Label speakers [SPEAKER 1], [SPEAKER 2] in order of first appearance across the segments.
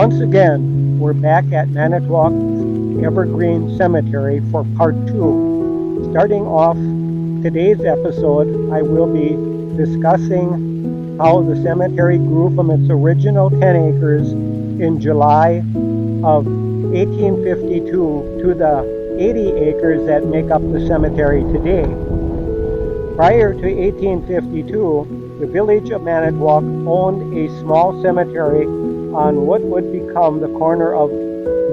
[SPEAKER 1] Once again, we're back at Manitowoc'S Evergreen Cemetery for part 2. Starting off today's episode, I will be discussing how the cemetery grew from its original 10 acres in July of 1852 to the 80 acres that make up the cemetery today. Prior to 1852, the village of Manitowoc owned a small cemetery on what would become the corner of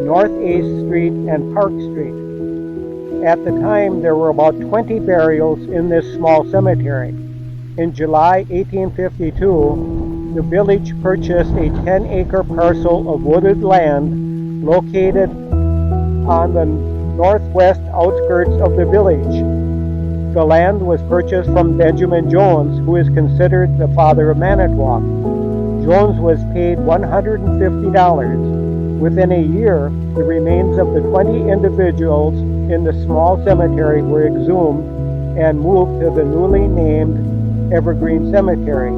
[SPEAKER 1] North 8th Street and Park Street. At the time, there were about 20 burials in this small cemetery. In July 1852, the village purchased a 10-acre parcel of wooded land located on the northwest outskirts of the village. The land was purchased from Benjamin Jones, who is considered the father of Manitowoc. Jones was paid $150. Within a year, the remains of the 20 individuals in the small cemetery were exhumed and moved to the newly named Evergreen Cemetery.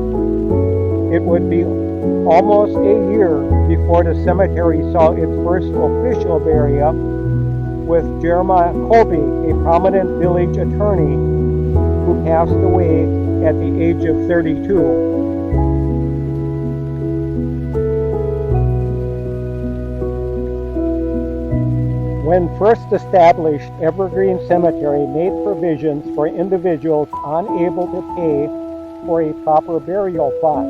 [SPEAKER 1] It would be almost a year before the cemetery saw its first official burial, with Jeremiah Colby, a prominent village attorney who passed away at the age of 32. When first established, Evergreen Cemetery made provisions for individuals unable to pay for a proper burial plot.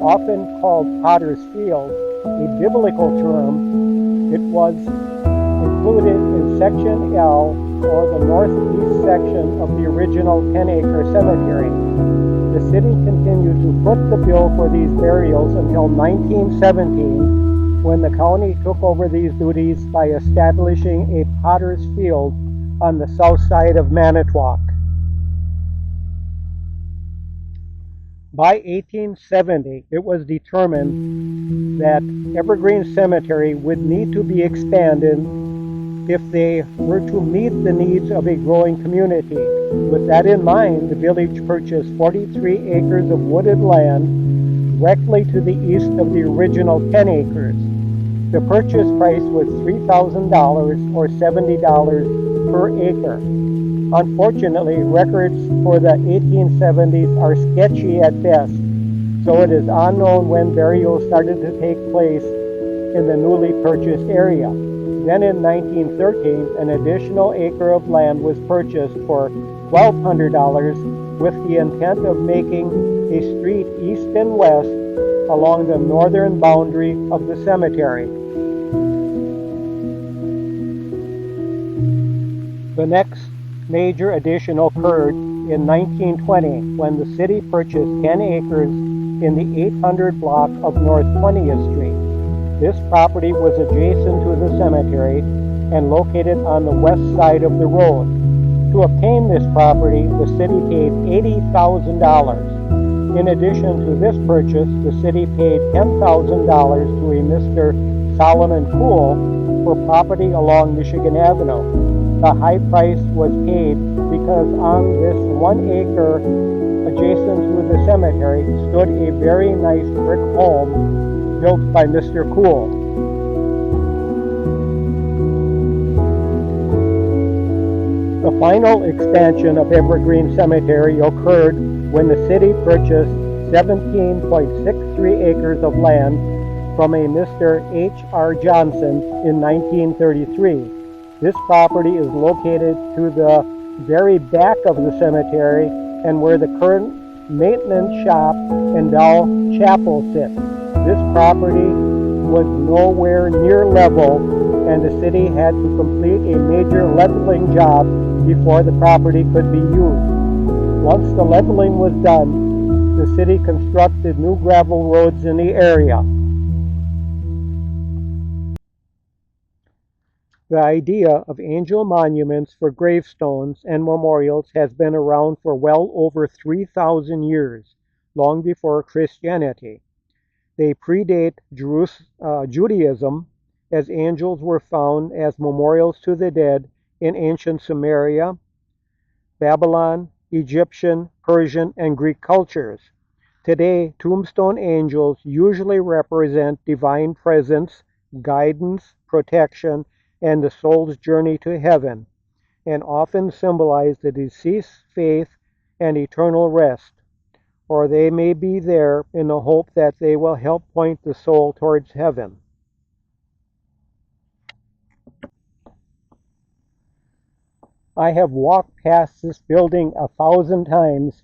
[SPEAKER 1] Often called Potter's Field, a biblical term, it was included in Section L, or the northeast section of the original 10-acre cemetery. The city continued to foot the bill for these burials until 1917, when the county took over these duties by establishing a Potter's Field on the south side of Manitowoc. By 1870, it was determined that Evergreen Cemetery would need to be expanded if they were to meet the needs of a growing community. With that in mind, the village purchased 43 acres of wooded land directly to the east of the original 10 acres. The purchase price was $3,000 or $70 per acre. Unfortunately, records for the 1870s are sketchy at best, so it is unknown when burials started to take place in the newly purchased area. Then in 1913, an additional acre of land was purchased for $1,200 with the intent of making a street east and west along the northern boundary of the cemetery. The next major addition occurred in 1920 when the city purchased 10 acres in the 800 block of North 20th Street. This property was adjacent to the cemetery and located on the west side of the road. To obtain this property, the city paid $80,000. In addition to this purchase, the city paid $10,000 to a Mr. Solomon Poole for property along Michigan Avenue. The high price was paid because on this 1 acre adjacent to the cemetery stood a very nice brick home built by Mr. Poole. The final expansion of Evergreen Cemetery occurred when the city purchased 17.63 acres of land from a Mr. H.R. Johnson in 1933. This property is located to the very back of the cemetery and where the current maintenance shop and Dow Chapel sits. This property was nowhere near level, and the city had to complete a major leveling job before the property could be used. Once the leveling was done, the city constructed new gravel roads in the area. The idea of angel monuments for gravestones and memorials has been around for well over 3,000 years, long before Christianity. They predate Judaism, as angels were found as memorials to the dead in ancient Sumeria, Babylon, Egyptian, Persian, and Greek cultures. Today, tombstone angels usually represent divine presence guidance, protection, and the soul's journey to heaven, and often symbolize the deceased's faith and eternal rest, or they may be there in the hope that they will help point the soul towards heaven. I have walked past this building 1,000 times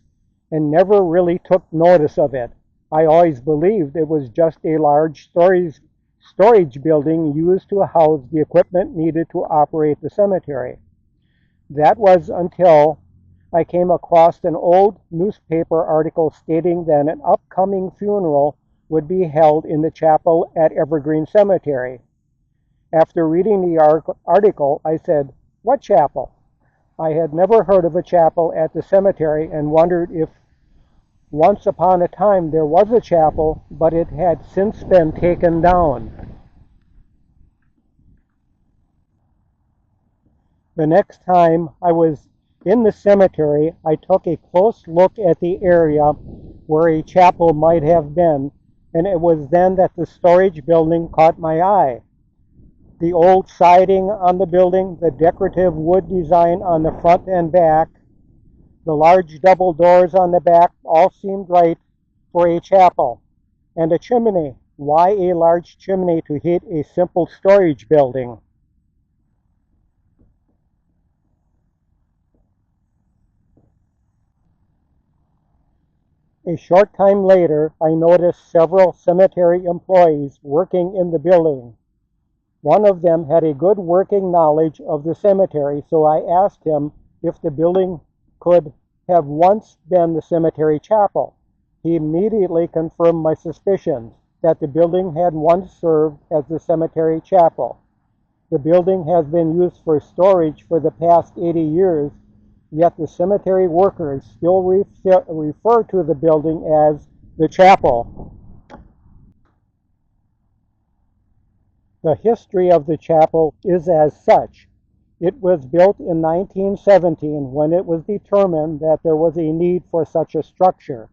[SPEAKER 1] and never really took notice of it. I always believed it was just a large storage building used to house the equipment needed to operate the cemetery. That was until I came across an old newspaper article stating that an upcoming funeral would be held in the chapel at Evergreen Cemetery. After reading the article, I said, "What chapel?" I had never heard of a chapel at the cemetery and wondered if once upon a time there was a chapel, but it had since been taken down. The next time I was in the cemetery, I took a close look at the area where a chapel might have been, and it was then that the storage building caught my eye. The old siding on the building, the decorative wood design on the front and back, the large double doors on the back all seemed right for a chapel. And a chimney. Why a large chimney to heat a simple storage building? A short time later, I noticed several cemetery employees working in the building. One of them had a good working knowledge of the cemetery, so I asked him if the building could have once been the cemetery chapel. He immediately confirmed my suspicions that the building had once served as the cemetery chapel. The building has been used for storage for the past 80 years, yet the cemetery workers still refer to the building as the chapel. The history of the chapel is as such. It was built in 1917 when it was determined that there was a need for such a structure.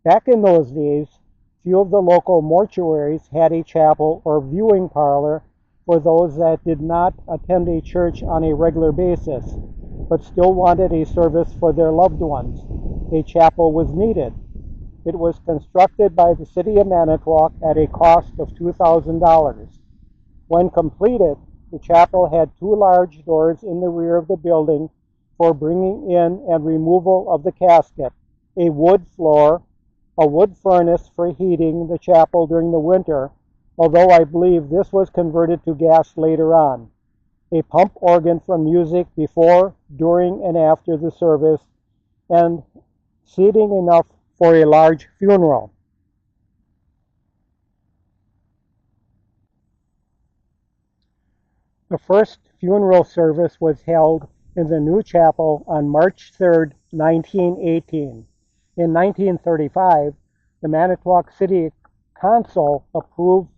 [SPEAKER 1] Back in those days, few of the local mortuaries had a chapel or viewing parlor for those that did not attend a church on a regular basis, but still wanted a service for their loved ones. A chapel was needed. It was constructed by the city of Manitowoc at a cost of $2,000. When completed, the chapel had two large doors in the rear of the building for bringing in and removal of the casket, a wood floor, a wood furnace for heating the chapel during the winter, although I believe this was converted to gas later on, a pump organ for music before, during, and after the service, and seating enough for a large funeral. The first funeral service was held in the new chapel on March 3, 1918. In 1935, the Manitowoc City Council approved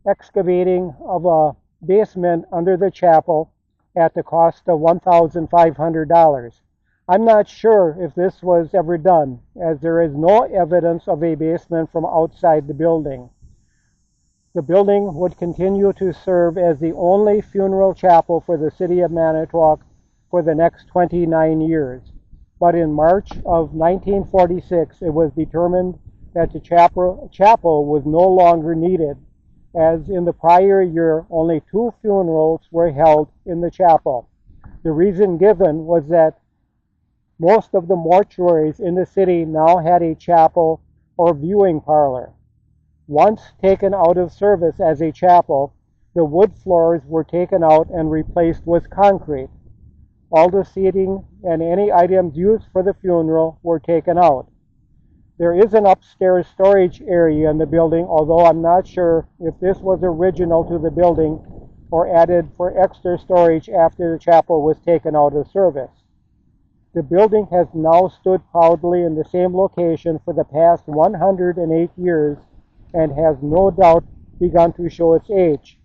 [SPEAKER 1] excavating of a basement under the chapel at the cost of $1,500. I'm not sure if this was ever done, as there is no evidence of a basement from outside the building. The building would continue to serve as the only funeral chapel for the city of Manitowoc for the next 29 years. But in March of 1946, it was determined that the chapel was no longer needed, as in the prior year only 2 funerals were held in the chapel. The reason given was that most of the mortuaries in the city now had a chapel or viewing parlor. Once taken out of service as a chapel, the wood floors were taken out and replaced with concrete. All the seating and any items used for the funeral were taken out. There is an upstairs storage area in the building, although I'm not sure if this was original to the building or added for extra storage after the chapel was taken out of service. The building has now stood proudly in the same location for the past 108 years and has no doubt begun to show its age,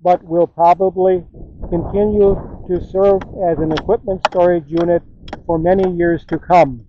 [SPEAKER 1] but will probably continue to serve as an equipment storage unit for many years to come.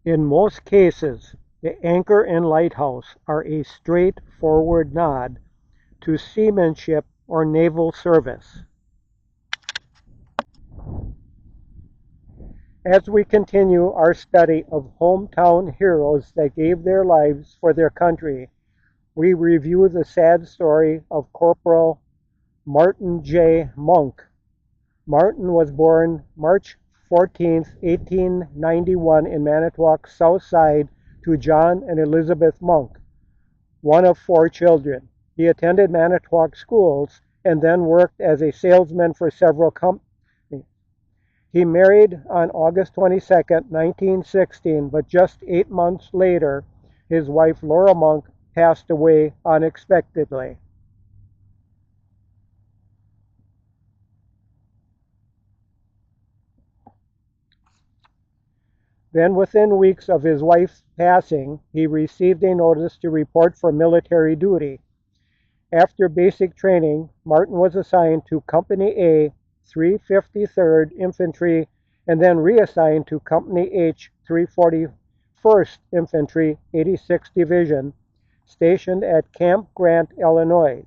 [SPEAKER 1] In most cases, the anchor and lighthouse are a straightforward nod to seamanship or naval service. As we continue our study of hometown heroes that gave their lives for their country, we review the sad story of Corporal Martin J. Monk. Martin was born March 14, 1891 in Manitowoc's South Side to John and Elizabeth Monk, one of 4 children. He attended Manitowoc schools and then worked as a salesman for several companies. He married on August 22, 1916, but just 8 months later, his wife Laura Monk passed away unexpectedly. Then, within weeks of his wife's passing, he received a notice to report for military duty. After basic training, Martin was assigned to Company A, 353rd Infantry, and then reassigned to Company H, 341st Infantry, 86th Division, stationed at Camp Grant, Illinois.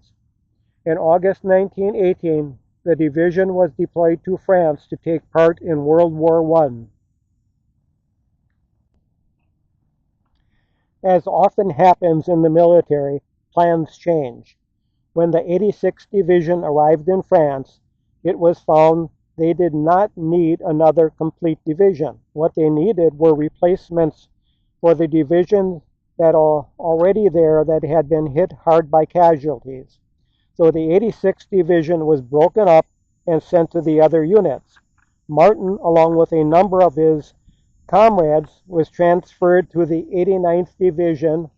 [SPEAKER 1] In August 1918, the division was deployed to France to take part in World War I. As often happens in the military, plans change. When the 86th Division arrived in France, it was found they did not need another complete division. What they needed were replacements for the divisions that are already there that had been hit hard by casualties. So the 86th Division was broken up and sent to the other units. Martin, along with a number of his comrades, was transferred to the 89th Division,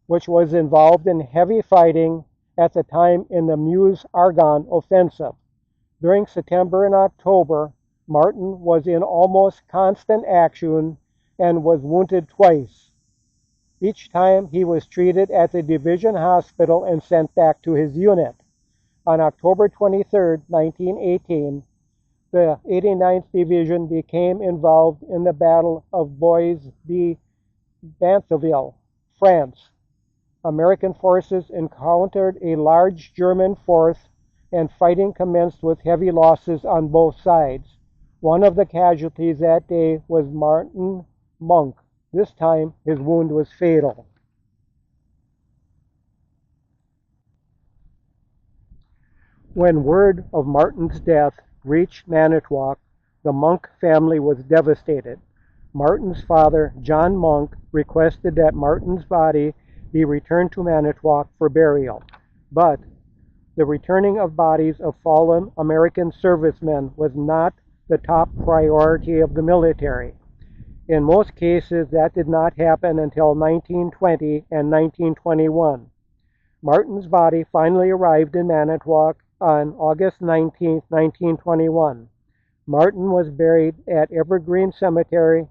[SPEAKER 1] which was involved in heavy fighting at the time in the Meuse-Argonne offensive. During September and October, Martin was in almost constant action and was wounded twice. Each time he was treated at the division hospital and sent back to his unit. On October 23, 1918, the 89th Division became involved in the Battle of Bois-de-Bantheville, France. American forces encountered a large German force and fighting commenced with heavy losses on both sides. One of the casualties that day was Martin Monk. This time his wound was fatal. When word of Martin's death reached Manitowoc, the Monk family was devastated. Martin's father, John Monk, requested that Martin's body be returned to Manitowoc for burial, but the returning of bodies of fallen American servicemen was not the top priority of the military. In most cases, that did not happen until 1920 and 1921. Martin's body finally arrived in Manitowoc on August 19, 1921. Martin was buried at Evergreen Cemetery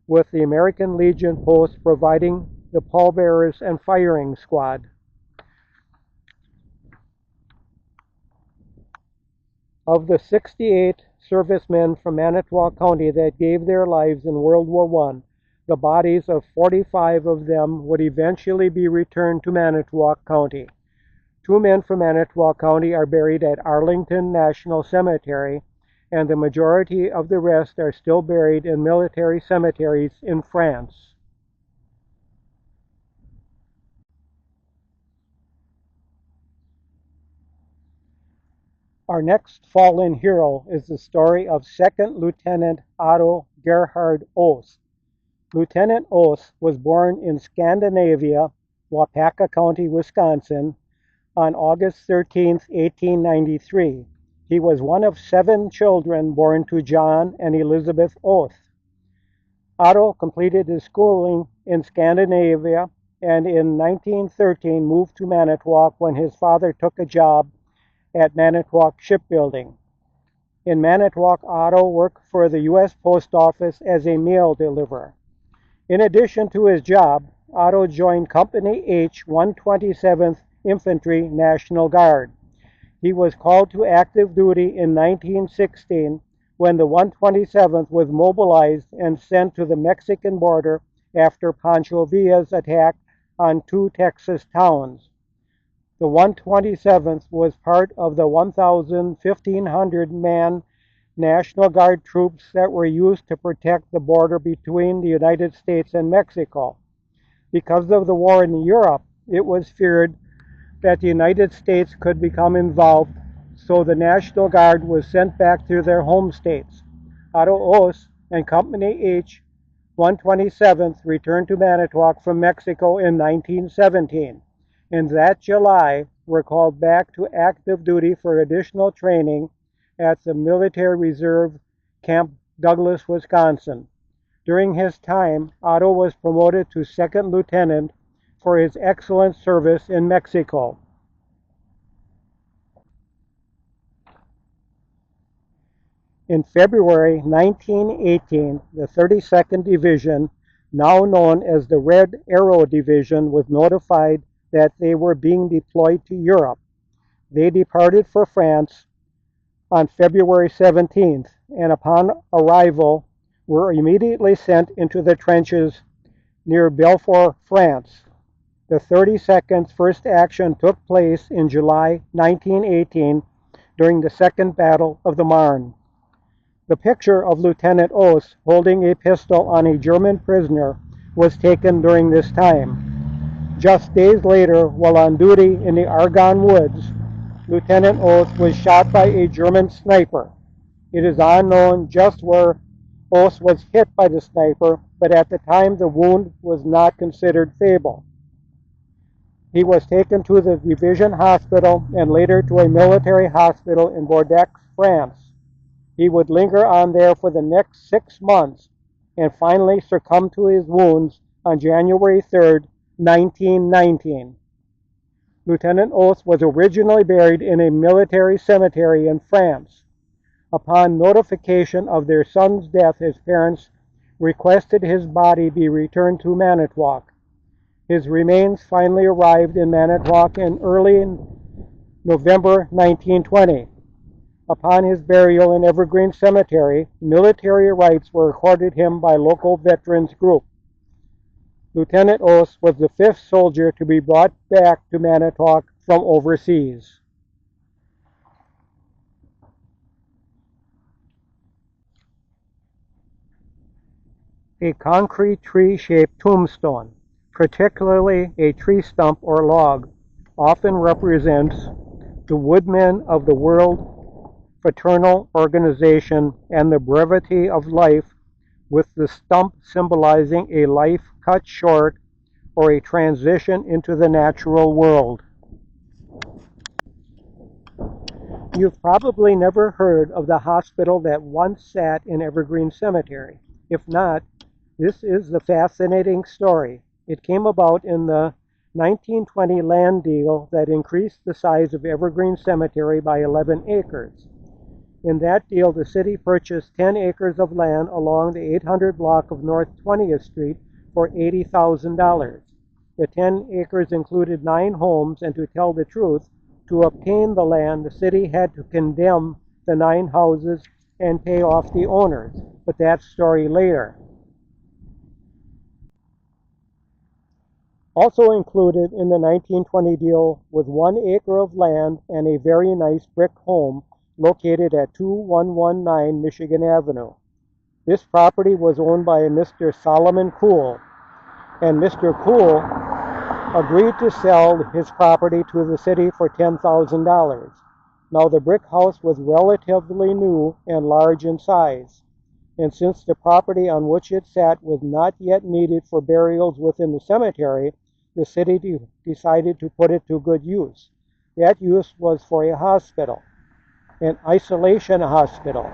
[SPEAKER 1] with the American Legion post providing the pallbearers and firing squad. Of the 68 servicemen from Manitowoc County that gave their lives in World War I, the bodies of 45 of them would eventually be returned to Manitowoc County. 2 men from Manitowoc County are buried at Arlington National Cemetery, and the majority of the rest are still buried in military cemeteries in France. Our next fallen hero is the story of 2nd Lieutenant Otto Gerhard Ost. Lieutenant Ost was born in Scandinavia, Wapaka County, Wisconsin, on August 13, 1893. He was one of 7 children born to John and Elizabeth Ost. Otto completed his schooling in Scandinavia and in 1913 moved to Manitowoc when his father took a job at Manitowoc Shipbuilding. In Manitowoc, Otto worked for the U.S. Post Office as a mail deliverer. In addition to his job, Otto joined Company H, 127th Infantry National Guard. He was called to active duty in 1916 when the 127th was mobilized and sent to the Mexican border after Pancho Villa's attack on two Texas towns. The 127th was part of the 1,500-man National Guard troops that were used to protect the border between the United States and Mexico. Because of the war in Europe, it was feared that the United States could become involved, so the National Guard was sent back to their home states. Otto Oss and Company H 127th returned to Manitowoc from Mexico in 1917. In that July, were called back to active duty for additional training at the Military Reserve Camp Douglas, Wisconsin. During his time, Otto was promoted to second lieutenant for his excellent service in Mexico. In February 1918, the 32nd Division, now known as the Red Arrow Division, was notified that they were being deployed to Europe. They departed for France on February 17th, and upon arrival were immediately sent into the trenches near Belfort, France. The 32nd's first action took place in July 1918 during the Second Battle of the Marne. The picture of Lieutenant Oss holding a pistol on a German prisoner was taken during this time. Just days later, while on duty in the Argonne Woods, Lieutenant Oss was shot by a German sniper. It is unknown just where Oss was hit by the sniper, but at the time the wound was not considered fatal. He was taken to the division hospital and later to a military hospital in Bordeaux, France. He would linger on there for the next 6 months and finally succumbed to his wounds on January 3, 1919. Lieutenant Oss was originally buried in a military cemetery in France. Upon notification of their son's death, his parents requested his body be returned to Manitowoc. His remains finally arrived in Manitowoc in early November 1920. Upon his burial in Evergreen Cemetery, military rights were accorded him by local veterans group. Lieutenant Oss was the 5th soldier to be brought back to Manitowoc from overseas. A concrete tree-shaped tombstone, particularly a tree stump or log, often represents the woodmen of the World Fraternal Organization and the brevity of life, with the stump symbolizing a life cut short or a transition into the natural world. You've probably never heard of the hospital that once sat in Evergreen Cemetery. If not, this is the fascinating story. It came about in the 1920 land deal that increased the size of Evergreen Cemetery by 11 acres. In that deal, the city purchased 10 acres of land along the 800 block of North 20th Street for $80,000. The 10 acres included 9 homes, and to tell the truth, to obtain the land, the city had to condemn the 9 houses and pay off the owners. But that's story later. Also included in the 1920 deal was 1 acre of land and a very nice brick home located at 2119 Michigan Avenue. This property was owned by a Mr. Solomon Cool, and Mr. Cool agreed to sell his property to the city for $10,000. Now the brick house was relatively new and large in size, and since the property on which it sat was not yet needed for burials within the cemetery, the city decided to put it to good use. That use was for a hospital. An isolation hospital.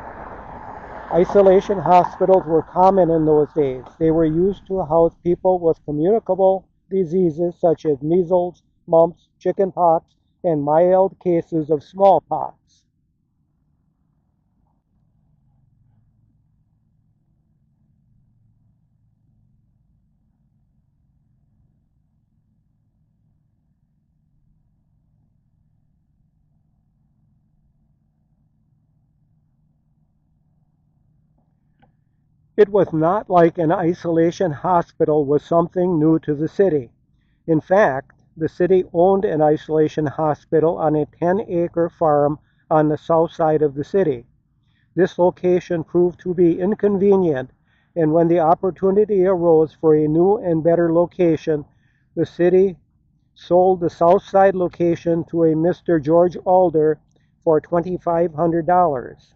[SPEAKER 1] Isolation hospitals were common in those days. They were used to house people with communicable diseases such as measles, mumps, chickenpox, and mild cases of smallpox. It was not like an isolation hospital was something new to the city. In fact, the city owned an isolation hospital on a 10-acre farm on the south side of the city. This location proved to be inconvenient, and when the opportunity arose for a new and better location, the city sold the south side location to a Mr. George Alder for $2,500.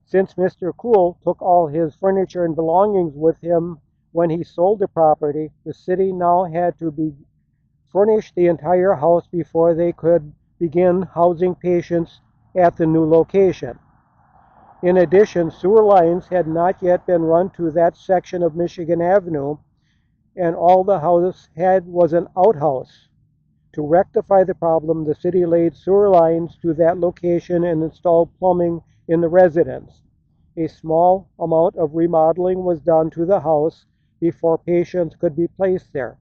[SPEAKER 1] Since Mr. Cool took all his furniture and belongings with him when he sold the property, the city now had to furnish the entire house before they could begin housing patients at the new location. In addition, sewer lines had not yet been run to that section of Michigan Avenue, and all the house had was an outhouse. To rectify the problem, the city laid sewer lines to that location and installed plumbing in the residence. A small amount of remodeling was done to the house before patients could be placed there.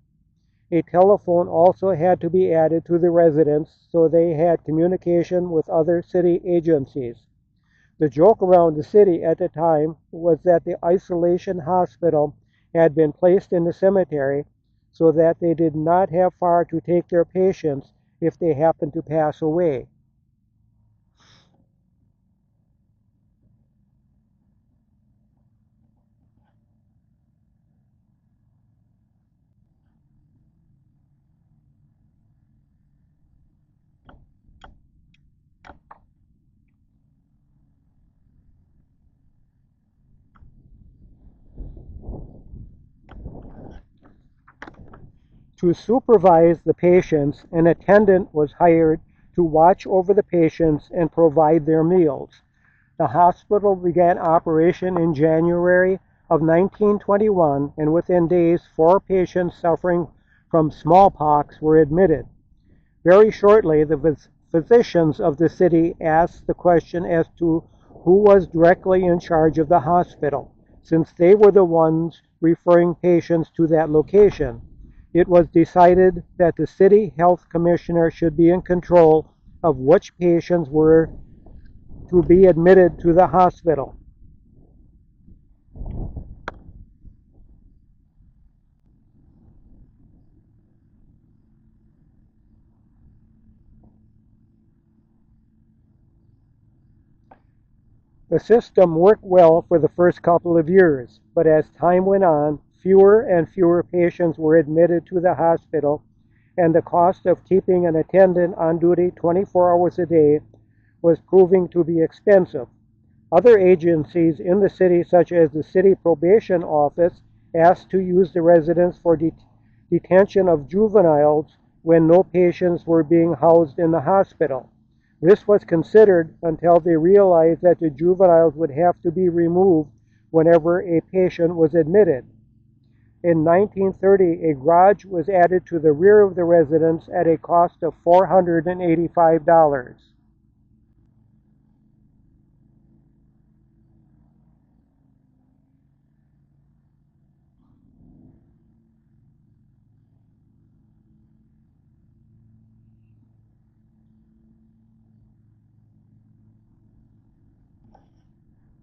[SPEAKER 1] A telephone also had to be added to the residence so they had communication with other city agencies. The joke around the city at the time was that the isolation hospital had been placed in the cemetery so that they did not have far to take their patients if they happened to pass away. To supervise the patients, an attendant was hired to watch over the patients and provide their meals. The hospital began operation in January of 1921, and within days, 4 patients suffering from smallpox were admitted. Very shortly, the physicians of the city asked the question as to who was directly in charge of the hospital, since they were the ones referring patients to that location. It was decided that the city health commissioner should be in control of which patients were to be admitted to the hospital. The system worked well for the first couple of years, but as time went on, fewer and fewer patients were admitted to the hospital, and the cost of keeping an attendant on duty 24 hours a day was proving to be expensive. Other agencies in the city, such as the City Probation Office, asked to use the residence for detention of juveniles when no patients were being housed in the hospital. This was considered until they realized that the juveniles would have to be removed whenever a patient was admitted. In 1930, a garage was added to the rear of the residence at a cost of $485.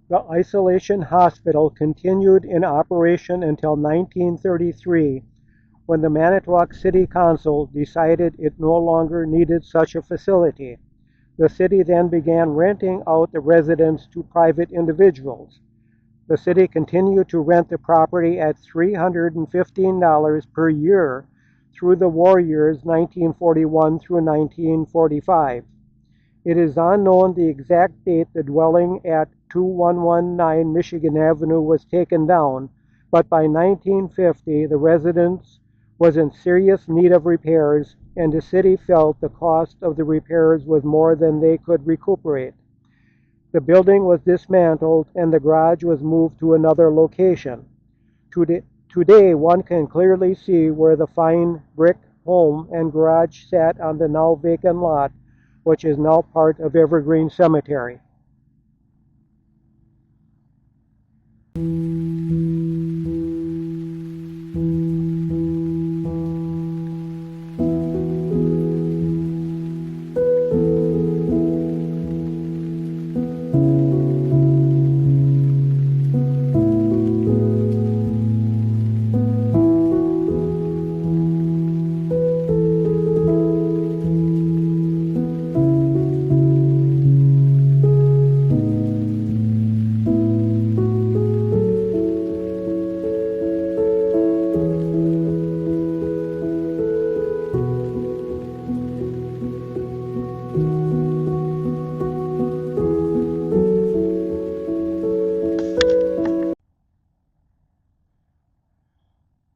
[SPEAKER 1] The isolation hospital continued in operation until 1933, when the Manitowoc City Council decided it no longer needed such a facility. The city then began renting out the residence to private individuals. The city continued to rent the property at $315 per year through the war years 1941 through 1945. It is unknown the exact date the dwelling at 2119 Michigan Avenue was taken down, but by 1950 the residence was in serious need of repairs, and the city felt the cost of the repairs was more than they could recuperate. The building was dismantled and the garage was moved to another location. Today, one can clearly see where the fine brick home and garage sat on the now vacant lot, which is now part of Evergreen Cemetery.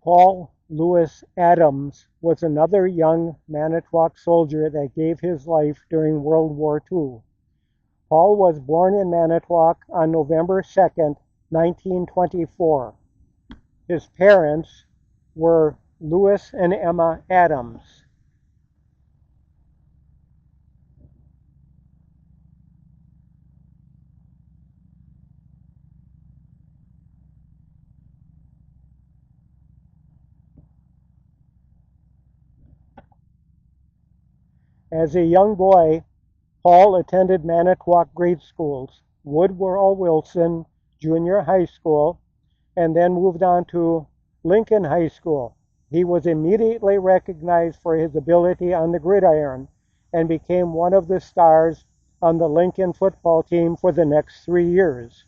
[SPEAKER 1] Paul Lewis Adams was another young Manitowoc soldier that gave his life during World War II. Paul was born in Manitowoc on November 2nd, 1924. His parents were Louis and Emma Adams. As a young boy, Paul attended Manitowoc grade schools, Woodrow Wilson Junior High School, and then moved on to Lincoln High School. He was immediately recognized for his ability on the gridiron and became one of the stars on the Lincoln football team for the next 3 years.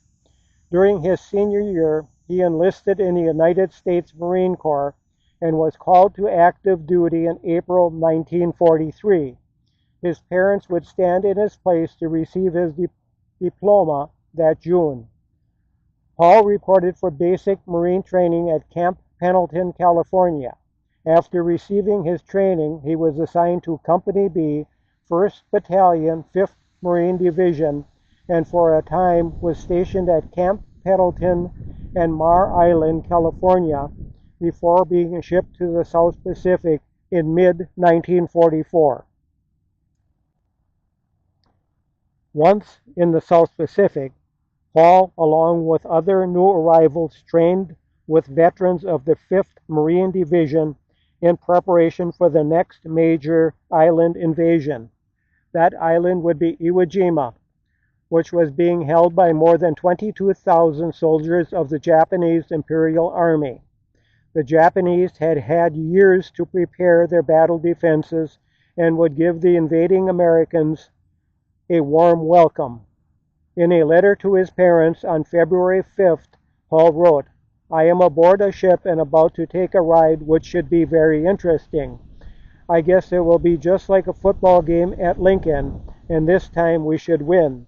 [SPEAKER 1] During his senior year, he enlisted in the United States Marine Corps and was called to active duty in April 1943. His parents would stand in his place to receive his diploma that June. Paul reported for basic Marine training at Camp Pendleton, California. After receiving his training, he was assigned to Company B, 1st Battalion, 5th Marine Division, and for a time was stationed at Camp Pendleton and Mare Island, California, before being shipped to the South Pacific in mid-1944. Once in the South Pacific, Paul, along with other new arrivals, trained with veterans of the 5th Marine Division in preparation for the next major island invasion. That island would be Iwo Jima, which was being held by more than 22,000 soldiers of the Japanese Imperial Army. The Japanese had had years to prepare their battle defenses and would give the invading Americans a warm welcome. In a letter to his parents on February 5th, Paul wrote, "I am aboard a ship and about to take a ride which should be very interesting. I guess it will be just like a football game at Lincoln, and this time we should win.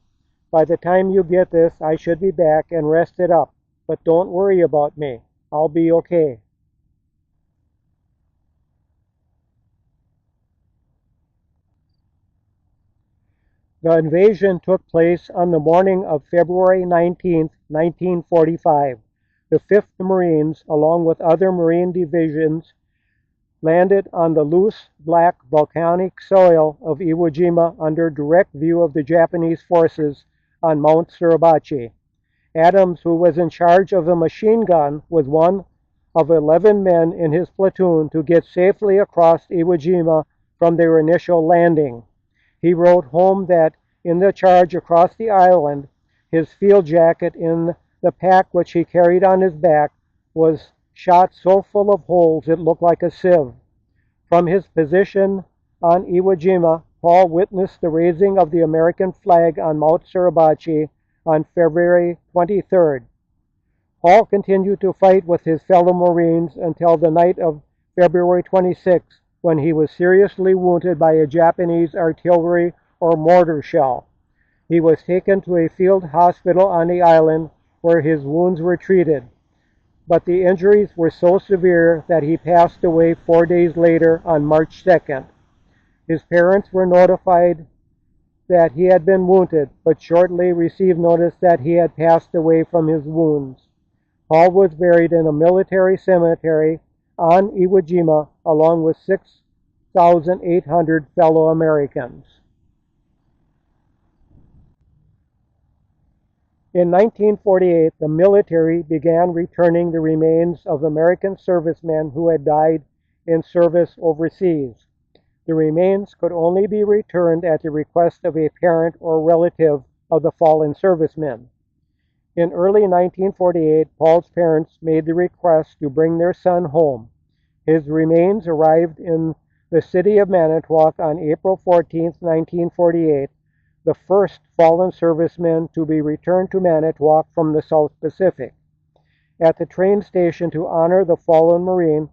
[SPEAKER 1] By the time you get this, I should be back and rested up, but don't worry about me. I'll be okay." The invasion took place on the morning of February 19, 1945. The 5th Marines, along with other Marine divisions, landed on the loose, black, volcanic soil of Iwo Jima under direct view of the Japanese forces on Mount Suribachi. Adams, who was in charge of the machine gun, was one of 11 men in his platoon to get safely across Iwo Jima from their initial landing. He wrote home that in the charge across the island, his field jacket in the pack which he carried on his back was shot so full of holes it looked like a sieve. From his position on Iwo Jima, Paul witnessed the raising of the American flag on Mount Suribachi on February 23rd. Paul continued to fight with his fellow Marines until the night of February 26th, when he was seriously wounded by a Japanese artillery or mortar shell. He was taken to a field hospital on the island where his wounds were treated, but the injuries were so severe that he passed away 4 days later on March 2nd. His parents were notified that he had been wounded, but shortly received notice that he had passed away from his wounds. Paul was buried in a military cemetery on Iwo Jima along with 6,800 fellow Americans. In 1948, the military began returning the remains of American servicemen who had died in service overseas. The remains could only be returned at the request of a parent or relative of the fallen servicemen. In early 1948, Paul's parents made the request to bring their son home. His remains arrived in the city of Manitowoc on April 14, 1948, the first fallen serviceman to be returned to Manitowoc from the South Pacific. At the train station to honor the fallen Marine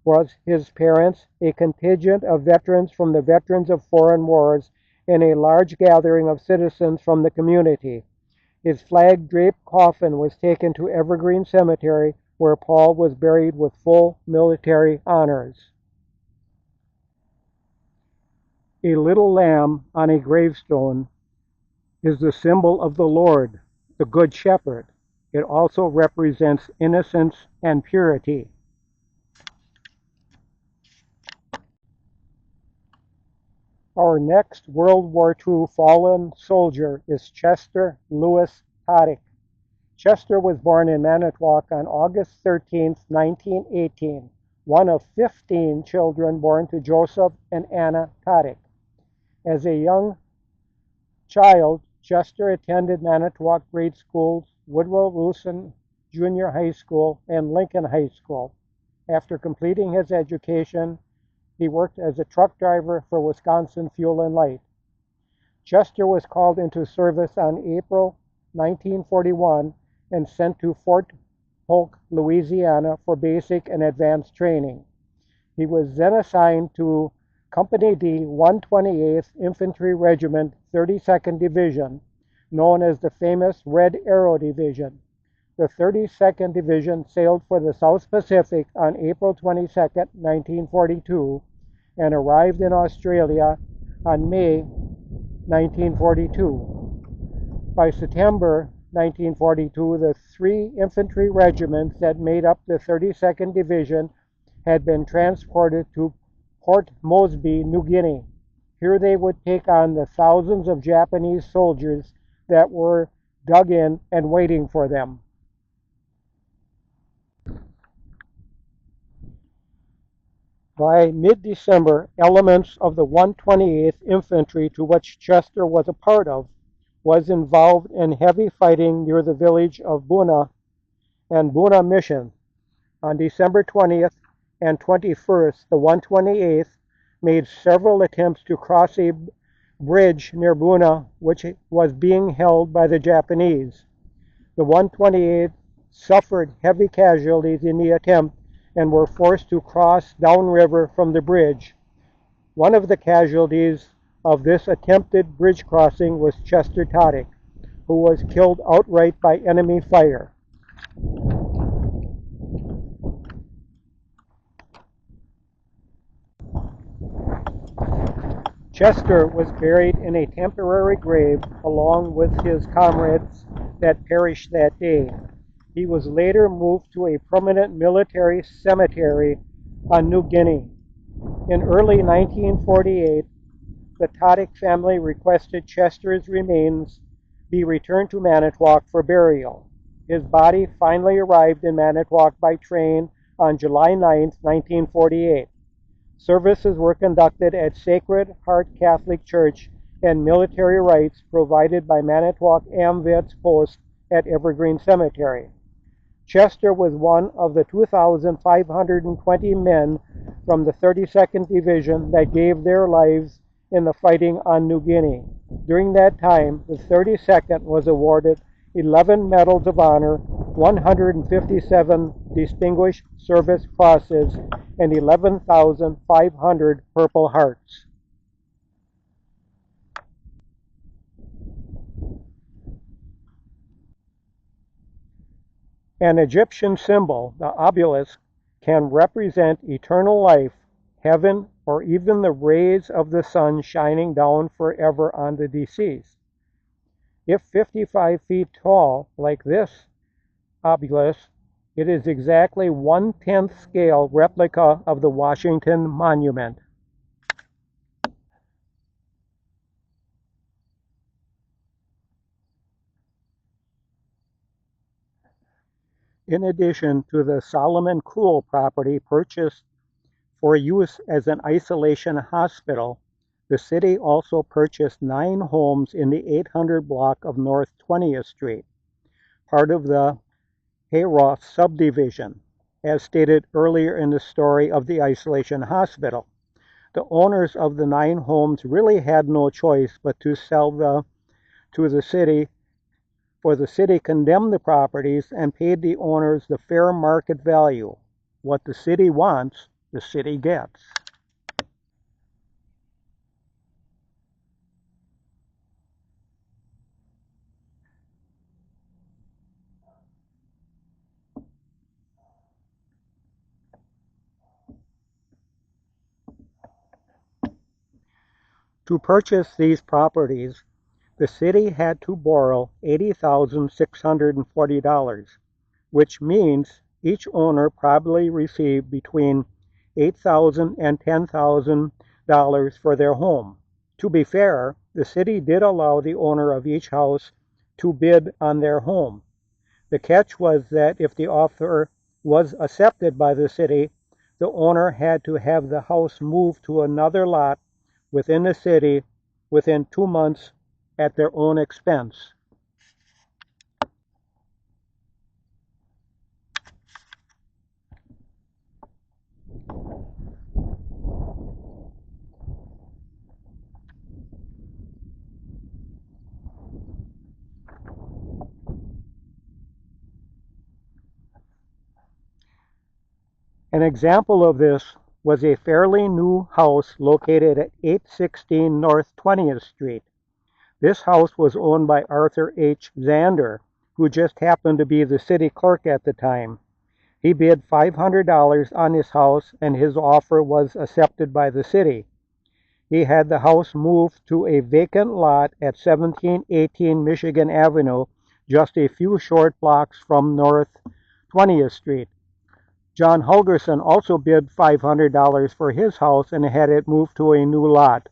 [SPEAKER 1] was his parents, a contingent of veterans from the Veterans of Foreign Wars, and a large gathering of citizens from the community. His flag-draped coffin was taken to Evergreen Cemetery, where Paul was buried with full military honors. A little lamb on a gravestone is the symbol of the Lord, the Good Shepherd. It also represents innocence and purity. Our next World War II fallen soldier is Chester Lewis Tadic. Chester was born in Manitowoc on August 13, 1918, one of 15 children born to Joseph and Anna Tadic. As a young child, Chester attended Manitowoc grade schools, Woodrow Wilson Junior High School, and Lincoln High School. After completing his education, he worked as a truck driver for Wisconsin Fuel and Light. Chester was called into service on April 1941 and sent to Fort Polk, Louisiana for basic and advanced training. He was then assigned to Company D, 128th Infantry Regiment, 32nd Division, known as the famous Red Arrow Division. The 32nd Division sailed for the South Pacific on April 22, 1942, and arrived in Australia on May 1942. By September 1942, the 3 infantry regiments that made up the 32nd Division had been transported to Port Moresby, New Guinea. Here they would take on the thousands of Japanese soldiers that were dug in and waiting for them. By mid-December, elements of the 128th Infantry, to which Chester was a part of, was involved in heavy fighting near the village of Buna and Buna Mission. On December 20th and 21st, the 128th made several attempts to cross a bridge near Buna, which was being held by the Japanese. The 128th suffered heavy casualties in the attempt and were forced to cross downriver from the bridge. One of the casualties of this attempted bridge crossing was Chester Tadic, who was killed outright by enemy fire. Chester was buried in a temporary grave along with his comrades that perished that day. He was later moved to a permanent military cemetery on New Guinea. In early 1948, the Tadic family requested Chester's remains be returned to Manitowoc for burial. His body finally arrived in Manitowoc by train on July 9, 1948. Services were conducted at Sacred Heart Catholic Church and military rites provided by Manitowoc AMVETS Post at Evergreen Cemetery. Chester was one of the 2,520 men from the 32nd Division that gave their lives in the fighting on New Guinea. During that time, the 32nd was awarded 11 Medals of Honor, 157 Distinguished Service Crosses, and 11,500 Purple Hearts. An Egyptian symbol, the obelisk, can represent eternal life, heaven, or even the rays of the sun shining down forever on the deceased. If 55 feet tall, like this obelisk, it is exactly 1/10 scale replica of the Washington Monument. In addition to the Solomon Cool property purchased for use as an isolation hospital, the city also purchased 9 homes in the 800 block of North 20th Street, part of the Hayroth subdivision, as stated earlier in the story of the isolation hospital. The owners of the 9 homes really had no choice but to sell to the city, for the city condemned the properties and paid the owners the fair market value. What the city wants, the city gets. To purchase these properties, the city had to borrow $80,640, which means each owner probably received between $8,000 and $10,000 for their home. To be fair, the city did allow the owner of each house to bid on their home. The catch was that if the offer was accepted by the city, the owner had to have the house moved to another lot within the city within 2 months at their own expense. An example of this was a fairly new house located at 816 North 20th Street. This house was owned by Arthur H. Zander, who just happened to be the city clerk at the time. He bid $500 on his house, and his offer was accepted by the city. He had the house moved to a vacant lot at 1718 Michigan Avenue, just a few short blocks from North 20th Street. John Holgerson also bid $500 for his house and had it moved to a new lot.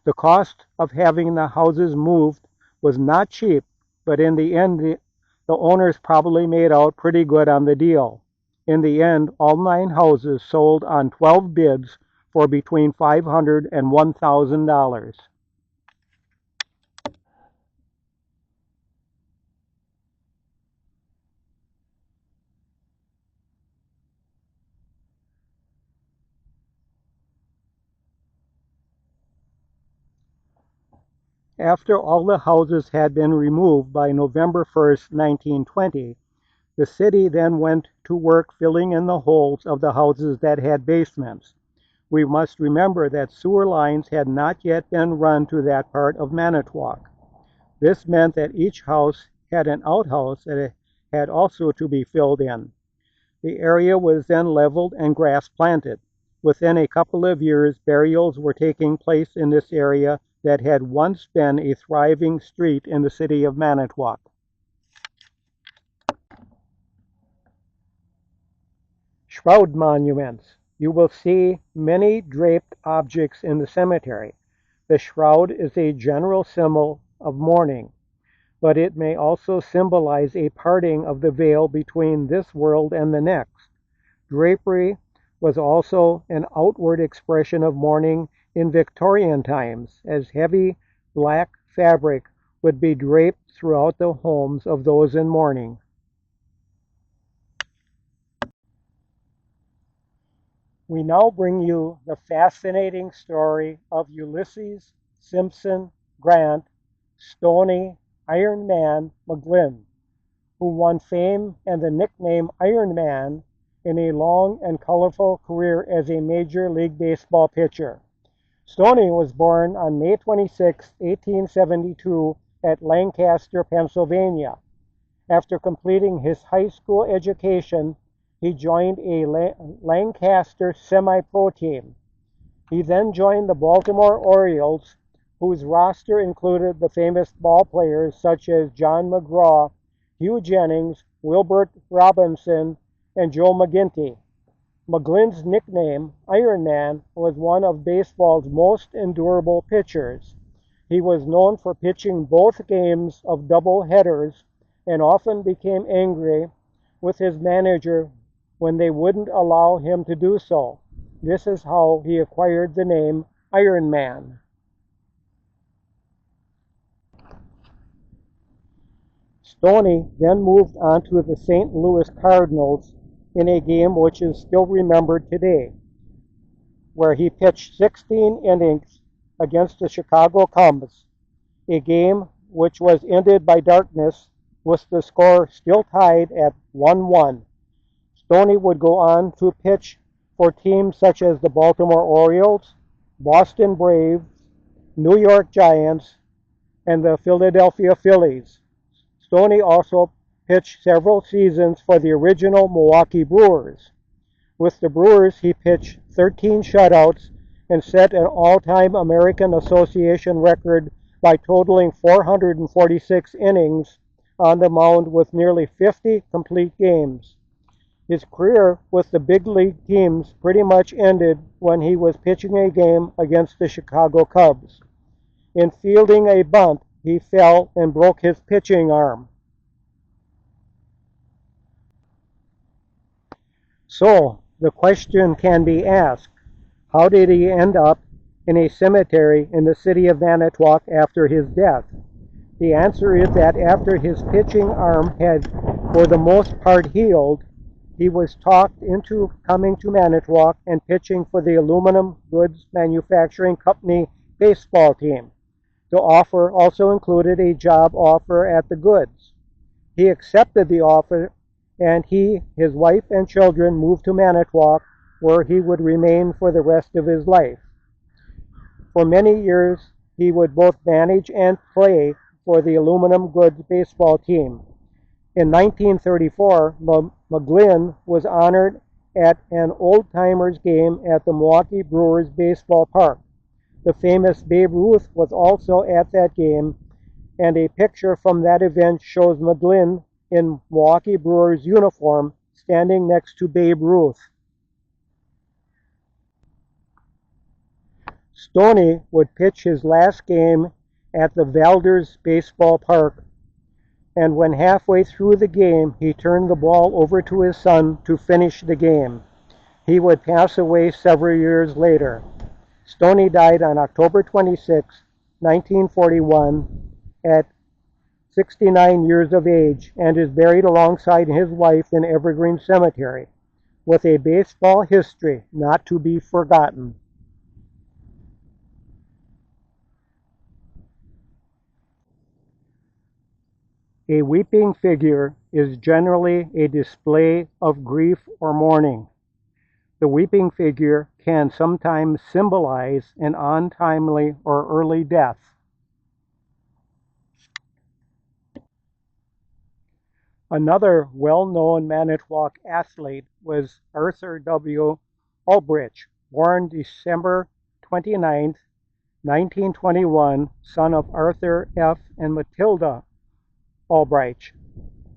[SPEAKER 1] The cost of having the houses moved was not cheap, but in the end, the owners probably made out pretty good on the deal. In the end, all 9 houses sold on 12 bids for between $500 and $1,000. After all the houses had been removed by November 1st, 1920, the city then went to work filling in the holes of the houses that had basements. We must remember that sewer lines had not yet been run to that part of Manitowoc. This meant that each house had an outhouse that had also to be filled in. The area was then leveled and grass planted. Within a couple of years, burials were taking place in this area that had once been a thriving street in the city of Manitowoc. Shroud monuments. You will see many draped objects in the cemetery. The shroud is a general symbol of mourning, but it may also symbolize a parting of the veil between this world and the next. Drapery was also an outward expression of mourning in Victorian times, as heavy black fabric would be draped throughout the homes of those in mourning. We now bring you the fascinating story of Ulysses Simpson Grant, Stony Iron Man McGlynn, who won fame and the nickname Iron Man in a long and colorful career as a Major League Baseball pitcher. Stoney was born on May 26, 1872 at Lancaster, Pennsylvania. After completing his high school education, he joined a Lancaster semi-pro team. He then joined the Baltimore Orioles, whose roster included the famous ball players such as John McGraw, Hugh Jennings, Wilbert Robinson, and Joe McGinty. McGlynn's nickname, Iron Man, was one of baseball's most endurable pitchers. He was known for pitching both games of double headers and often became angry with his manager when they wouldn't allow him to do so. This is how he acquired the name Iron Man. Stoney then moved on to the St. Louis Cardinals in a game which is still remembered today, where he pitched 16 innings against the Chicago Cubs, a game which was ended by darkness with the score still tied at 1-1. Stoney would go on to pitch for teams such as the Baltimore Orioles, Boston Braves, New York Giants, and the Philadelphia Phillies. Stoney also pitched several seasons for the original Milwaukee Brewers. With the Brewers, he pitched 13 shutouts and set an all-time American Association record by totaling 446 innings on the mound with nearly 50 complete games. His career with the big league teams pretty much ended when he was pitching a game against the Chicago Cubs. In fielding a bunt, he fell and broke his pitching arm. So, the question can be asked, how did he end up in a cemetery in the city of Manitowoc after his death? The answer is that after his pitching arm had, for the most part, healed, he was talked into coming to Manitowoc and pitching for the Aluminum Goods Manufacturing Company baseball team. The offer also included a job offer at the Goods. He accepted the offer, and he, his wife, and children moved to Manitowoc, where he would remain for the rest of his life. For many years, he would both manage and play for the Aluminum Goods baseball team. In 1934, McGlynn was honored at an old-timers game at the Milwaukee Brewers baseball park. The famous Babe Ruth was also at that game, and a picture from that event shows McGlynn in Milwaukee Brewers uniform standing next to Babe Ruth. Stoney would pitch his last game at the Valders baseball park, and when halfway through the game, he turned the ball over to his son to finish the game. He would pass away several years later. Stoney died on October 26, 1941, at 69 years of age, and is buried alongside his wife in Evergreen Cemetery, with a baseball history not to be forgotten. A weeping figure is generally a display of grief or mourning. The weeping figure can sometimes symbolize an untimely or early death. Another well-known Manitowoc athlete was Arthur W. Ulbrich, born December 29, 1921, son of Arthur F. and Matilda Ulbrich.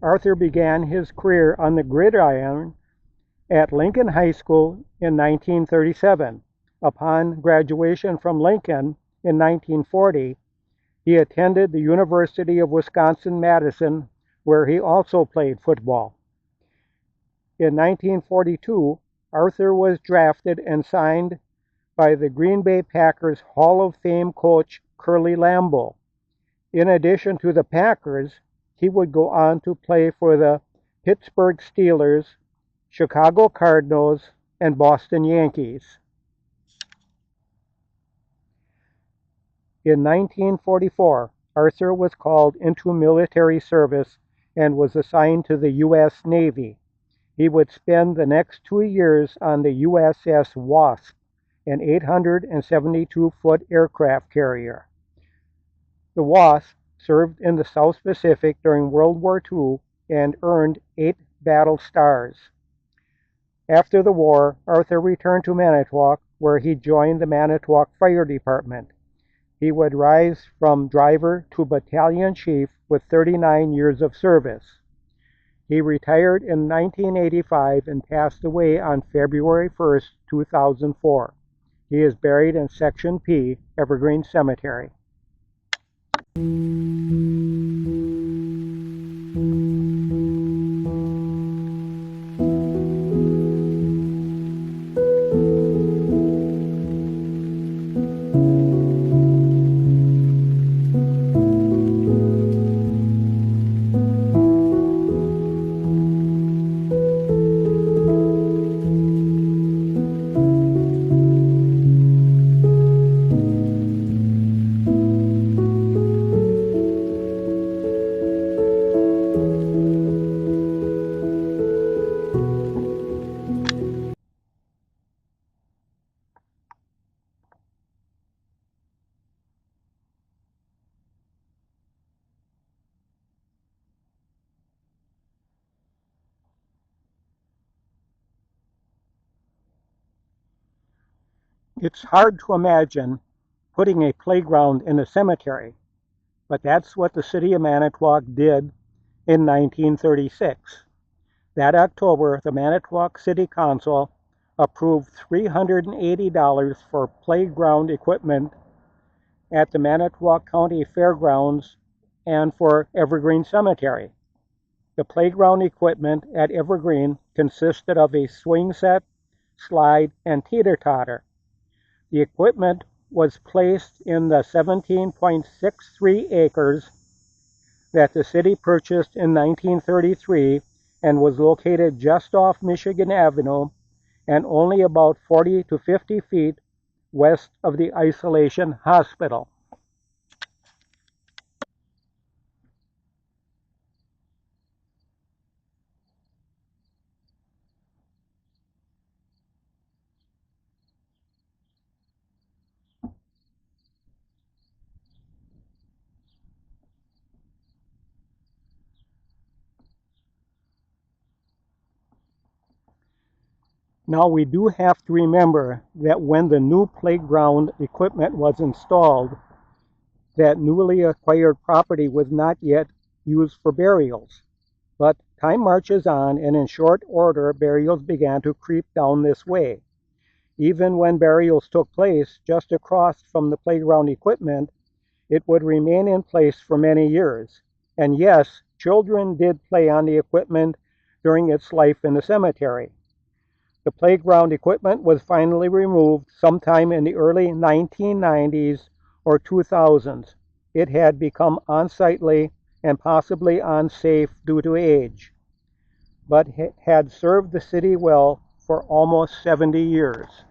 [SPEAKER 1] Arthur began his career on the gridiron at Lincoln High School in 1937. Upon graduation from Lincoln in 1940, he attended the University of Wisconsin-Madison, where he also played football. In 1942, Arthur was drafted and signed by the Green Bay Packers Hall of Fame coach Curly Lambeau. In addition to the Packers, he would go on to play for the Pittsburgh Steelers, Chicago Cardinals, and Boston Yankees. In 1944, Arthur was called into military service and was assigned to the U.S. Navy. He would spend the next 2 years on the USS Wasp, an 872-foot aircraft carrier. The Wasp served in the South Pacific during World War II and earned 8 battle stars. After the war, Arthur returned to Manitowoc, where he joined the Manitowoc Fire Department. He would rise from driver to battalion chief with 39 years of service. He retired in 1985 and passed away on February 1, 2004. He is buried in Section P, Evergreen Cemetery. It's hard to imagine putting a playground in a cemetery, but that's what the city of Manitowoc did in 1936. That October, the Manitowoc City Council approved $380 for playground equipment at the Manitowoc County Fairgrounds and for Evergreen Cemetery. The playground equipment at Evergreen consisted of a swing set, slide, and teeter-totter. The equipment was placed in the 17.63 acres that the city purchased in 1933 and was located just off Michigan Avenue and only about 40 to 50 feet west of the Isolation Hospital. Now we do have to remember that when the new playground equipment was installed, that newly acquired property was not yet used for burials. But time marches on, and in short order, burials began to creep down this way. Even when burials took place just across from the playground equipment, it would remain in place for many years. And yes, children did play on the equipment during its life in the cemetery. The playground equipment was finally removed sometime in the early 1990s or 2000s. It had become unsightly and possibly unsafe due to age, but had served the city well for almost 70 years.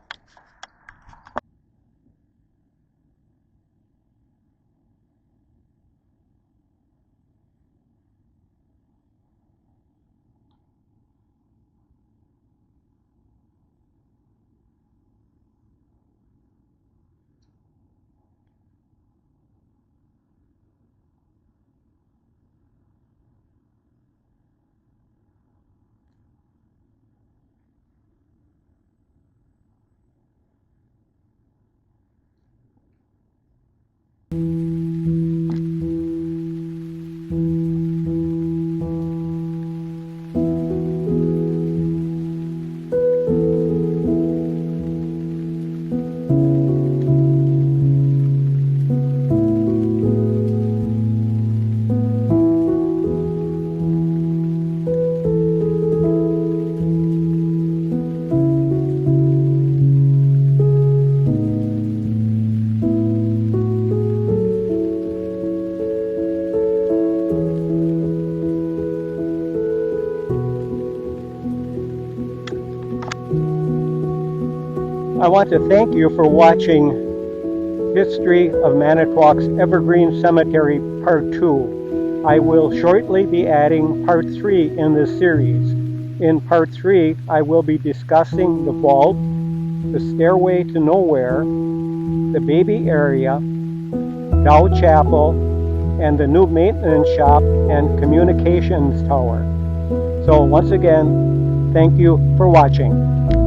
[SPEAKER 1] I want to thank you for watching History of Manitowoc'S Evergreen Cemetery Part 2. I will shortly be adding Part 3 in this series. In Part 3, I will be discussing the vault, the stairway to nowhere, the baby area, Dow Chapel, and the new maintenance shop and communications tower. So once again, thank you for watching.